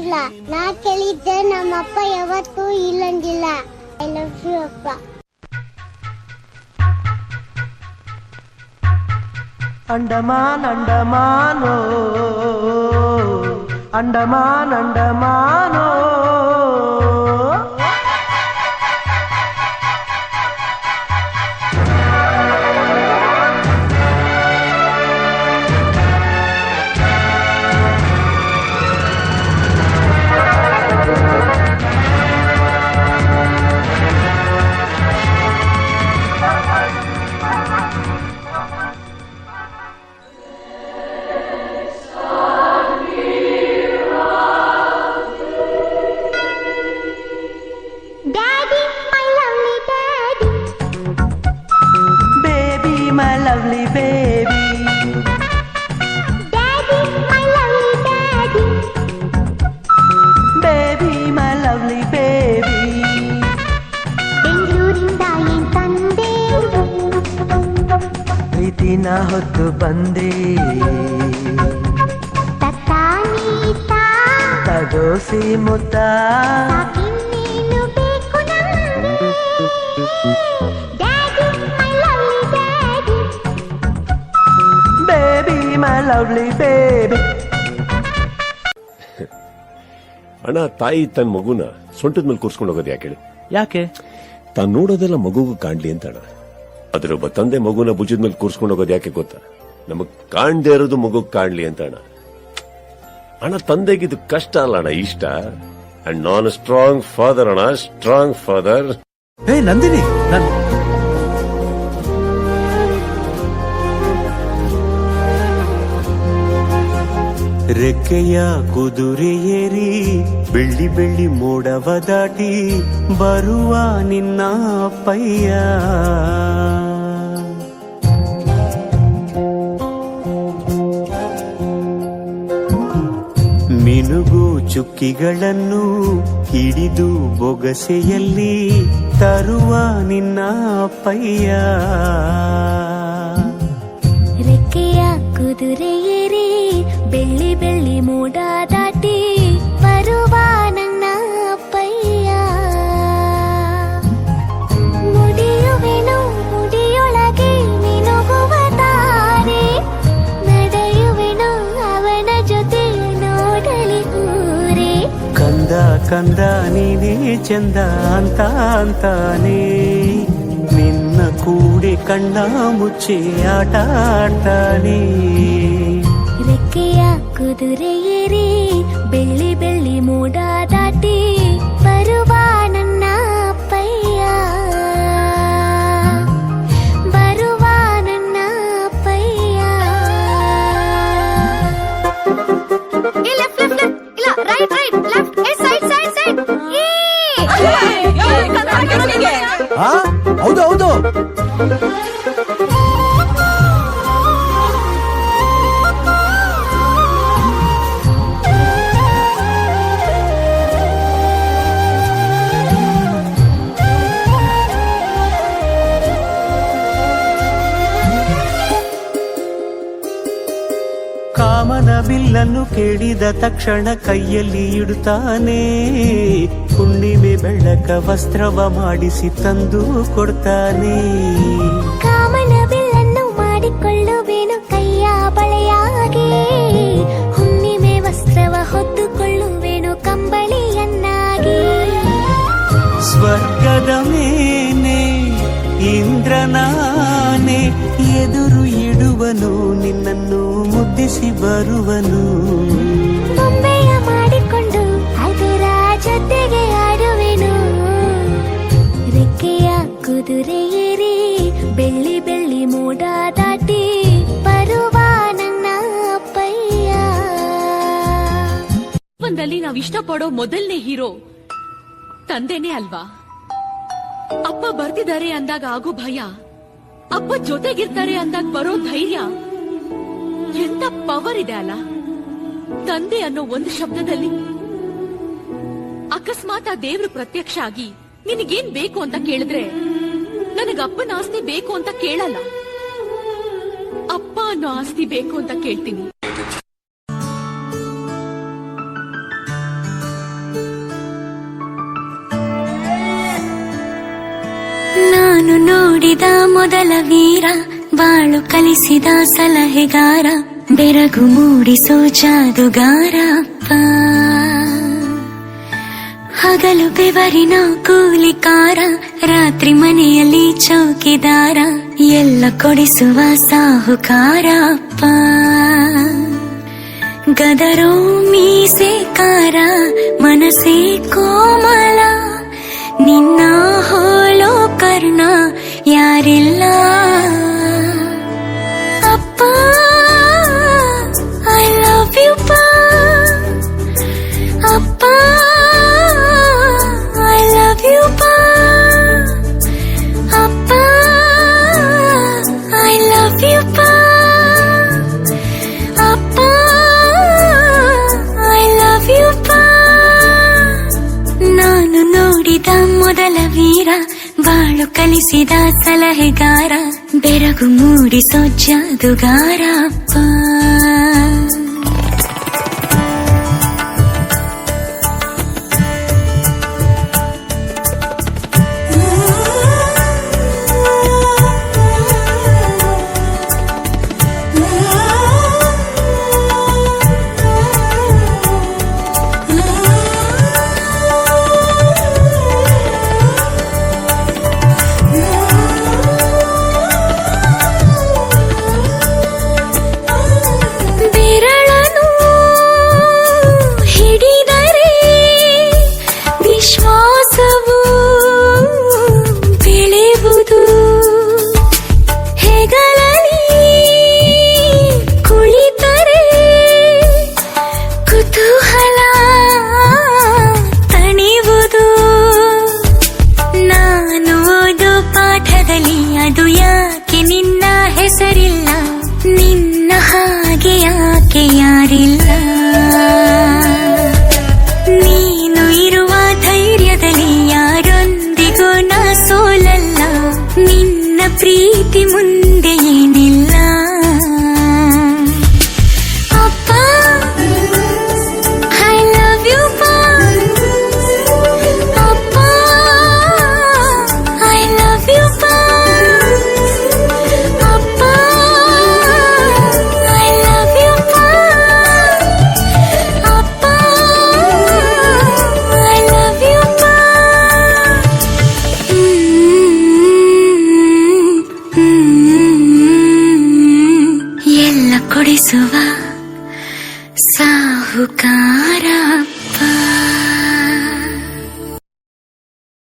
ಕೇಳಂಗಿಲ್ಲ. ನಾ ಕೇಳಿದ್ದೆ ನಮ್ಮಪ್ಪ ಯಾವತ್ತೂ ಇಲ್ಲಂಗಿಲ್ಲ. ಐ ಲವ್ ಯು ಅಪ್ಪ. Andaman ಅಂಡಮಾನೋ Andaman ಅಂಡಮಾನೋ lovely baby. Daddy, my lovely daddy. Baby, my lovely baby. ಬೆಂಗಳೂರಿಂದ ಏನ್ ತಂದೆ, ಪ್ರೀತಿನ ಹೊತ್ತು ಬಂದೆ. ತತ್ತಾನೀತಾ ತಗೋಸಿ ಮುತ್ತ, ಸಾಕಿನ್ನೇನು ಬೇಕು ನಮ್ಗೆ. Daddy, my lovely daddy. Baby, my lovely baby. ಅಣ್ಣ, ತಾಯಿ ತನ್ನ ಮಗುನ ಸೊಂಟದ ಮೇಲೆ ಕೂರ್ಸ್ಕೊಂಡು ಹೋಗೋದು ಯಾಕೆ ಹೇಳಿ? ಯಾಕೆ? ತಾನು ನೋಡೋದೆಲ್ಲ ಮಗುಗೂ ಕಾಣ್ಲಿ ಅಂತ ಅಣ್ಣ. ಆದ್ರೆ ಒಬ್ಬ ತಂದೆ ಮಗುನ ಭುಜದ ಮೇಲೆ ಕೂರ್ಸ್ಕೊಂಡು ಹೋಗೋದು ಯಾಕೆ ಗೊತ್ತಾ? ನಮಗ್ ಕಾಣ್ದೇ ಇರೋದು ಮಗುಗ್ ಕಾಣ್ಲಿ ಅಂತ ಅಣ್ಣ. ಅಣ್ಣ, ತಂದೆಗಿದು ಕಷ್ಟ ಅಲ್ಲ ಅಣ್ಣ, ಇಷ್ಟ. ಅಂಡ್ ನಾನ್ ಸ್ಟ್ರಾಂಗ್ ಫಾದರ್ ಅಣ್ಣ, ಸ್ಟ್ರಾಂಗ್ ಫಾದರ್. ಹೇ ನಂದಿನಿ, ರೆಕ್ಕೆಯ ಕುದುರೆ ಏರಿ ಬೆಳ್ಳಿ ಬೆಳ್ಳಿ ಮೋಡವ ದಾಟಿ ಬರುವ ನಿನ್ನ ಅಪ್ಪಯ್ಯ. ಮಿನುಗು ಚುಕ್ಕಿಗಳನ್ನು ಹಿಡಿದು ಬೊಗಸೆಯಲ್ಲಿ ತರುವ ನಿನ್ನ ಅಪ್ಪಯ್ಯ. ರೆಕ್ಕೆಯ ಕುದುರೆ ಏರಿ ಬೆಳ್ಳಿ ಬೆಳ್ಳಿ ಮೋಡ ದಾಟಿ ಬರುವ ನನ್ನ ಅಪ್ಪಯ್ಯ. ಮುಡಿಯುವೆನು ಮುಡಿಯೊಳಗೆ ಮಿನುಗುವ ತಾರೆ, ನಡೆಯುವೆನು ಅವನ ಜೊತೆ ನೋಡಲಿ ಊರೇ. ಕಂದ ಕಂದ ನೀನೇ ಚಂದ ಅಂತ ಅಂತಾನೆ, ನಿನ್ನ ಕೂಡೆ ಕಣ್ಣ ಮುಚ್ಚೆ ಆಟ ಆಡ್ತಾನೆ. ರೆಕ್ಕೆಯ ಕುದುರೆ ಏರಿ ಬೆಳ್ಳಿ ಬೆಳ್ಳಿ ಮೋಡ ದಾಟಿ ಬರುವ ನನ್ನ ಅಪ್ಪಯ್ಯ, ಬರುವ ನನ್ನ ಅಪ್ಪಯ್ಯ. Right right left side side side. ಹೌದು ಹೌದು. ಕಾಮನ ಬಿಲ್ಲನ್ನು ಕೇಳಿದ ತಕ್ಷಣ ಕೈಯಲ್ಲಿ ಇಡುತ್ತಾನೆ, ಹುಣ್ಣಿಮೆ ಬೆಳಕ ವಸ್ತ್ರವ ಮಾಡಿಸಿ ತಂದು ಕೊಡ್ತಾನೆ. ಕಾಮನ ಬಿಲ್ಲನ್ನು ಮಾಡಿಕೊಳ್ಳುವೇನು ಕೈಯ ಬಳೆಯಾಗಿ, ಹುಣ್ಣಿಮೆ ವಸ್ತ್ರವ ಹೊತ್ತುಕೊಳ್ಳುವೇನು ಕಂಬಳಿಯನ್ನಾಗಿ. ಸ್ವರ್ಗದ ಮೇಲೆ ಇಂದ್ರನಾನೆ ಎದುರು ಇಡುವನು, ನಿನ್ನನ್ನು ಮುದ್ದಿಸಿ ಬರುವನು. ಬೊಂಬೆಯ ಮಾಡಿಕೊಂಡು ಅದರ ಜೊತೆಗೆ ಆಡುವೆನು. ರೆಕ್ಕೆಯ ಕುದುರೆ ಏರಿ ಬೆಳ್ಳಿ ಬೆಳ್ಳಿ ಮೋಡ ದಾಟಿ ಬರುವ ನನ್ನ ಅಪ್ಪಯ್ಯ. ಒಂದಲ್ಲಿ ನಾವ್ ಇಷ್ಟಪಡೋ ಮೊದಲನೇ ಹೀರೋ ತಂದೆನೇ ಅಲ್ವಾ? ಅಪ್ಪ ಬರ್ತಿದ್ದಾರೆ ಅಂದಾಗ ಆಗೋ ಭಯ, ಅಪ್ಪ ಜೊತೆಗಿರ್ತಾರೆ ಅಂದಾಗ ಬರೋ ಧೈರ್ಯ, ಎಂತ ಪವರ್ ಇದೆ ಅಲ್ಲ ತಂದೆ ಅನ್ನೋ ಒಂದು ಶಬ್ದದಲ್ಲಿ. ಅಕಸ್ಮಾತ್ ಆ ದೇವ್ರು ಪ್ರತ್ಯಕ್ಷ ಆಗಿ ನಿನಗೇನ್ ಬೇಕು ಅಂತ ಕೇಳಿದ್ರೆ, ನನಗ ಅಪ್ಪನ ಆಸ್ತಿ ಬೇಕು ಅಂತ ಕೇಳಲ್ಲ, ಅಪ್ಪ ಅನ್ನೋ ಆಸ್ತಿ ಬೇಕು ಅಂತ ಕೇಳ್ತೀನಿ. ನೋಡಿದ ಮೊದಲ ವೀರ, ಬಾಳು ಕಲಿಸಿದ ಸಲಹೆಗಾರ, ಬೆರಗು ಮೂಡಿಸೋ ಜಾದುಗಾರ ಅಪ್ಪ. ಹಗಲು ಬೆವರಿನ ಕೂಲಿಕಾರ, ರಾತ್ರಿ ಮನೆಯಲ್ಲಿ ಚೌಕಿದಾರ, ಎಲ್ಲ ಕೊಡಿಸುವ ಸಾಹುಕಾರ ಅಪ್ಪ. ಗದರೋ ಮೀಸೆಕಾರ, ಮನಸ್ಸೇ ಕೋಮಲ, ನಿನ್ನ ಹೋಲೋ ಕರ್ಣ ಯಾರಿಲ್ಲ ಅಪ್ಪ. ಐ ಲವ್ ಯು ಪಾ ಅಪ್ಪ, ಐ ಲವ್ ಯು ಪಾ ಅಪ್ಪ, ಐ ಲವ್ ಯು ಪಾ ಅಪ್ಪ, ಐ ಲವ್ ಯು ಪಾ. ನಾನು ನೋಡಿದ ಮೊದಲ ವೀರ, ಬಾಳು ಕಲಿಸಿದ ಸಲಹೆಗಾರ, ಬೆರಗು ಮೂಡಿಸೋ ಜಾದುಗಾರ ಅಪ್ಪ. ಅದು ಯಾಕೆ ನಿನ್ನ ಹೆಸರಿಲ್ಲ, ನಿನ್ನ ಹಾಗೆ ಯಾಕೆ ಯಾರಿಲ್ಲ. ನೀನು ಇರುವ ಧೈರ್ಯದಲ್ಲಿ ಯಾರೊಂದಿಗೂ ನಾ ಸೋಲಲ್ಲ, ನಿನ್ನ ಪ್ರೀತಿ ಮುಂದೆ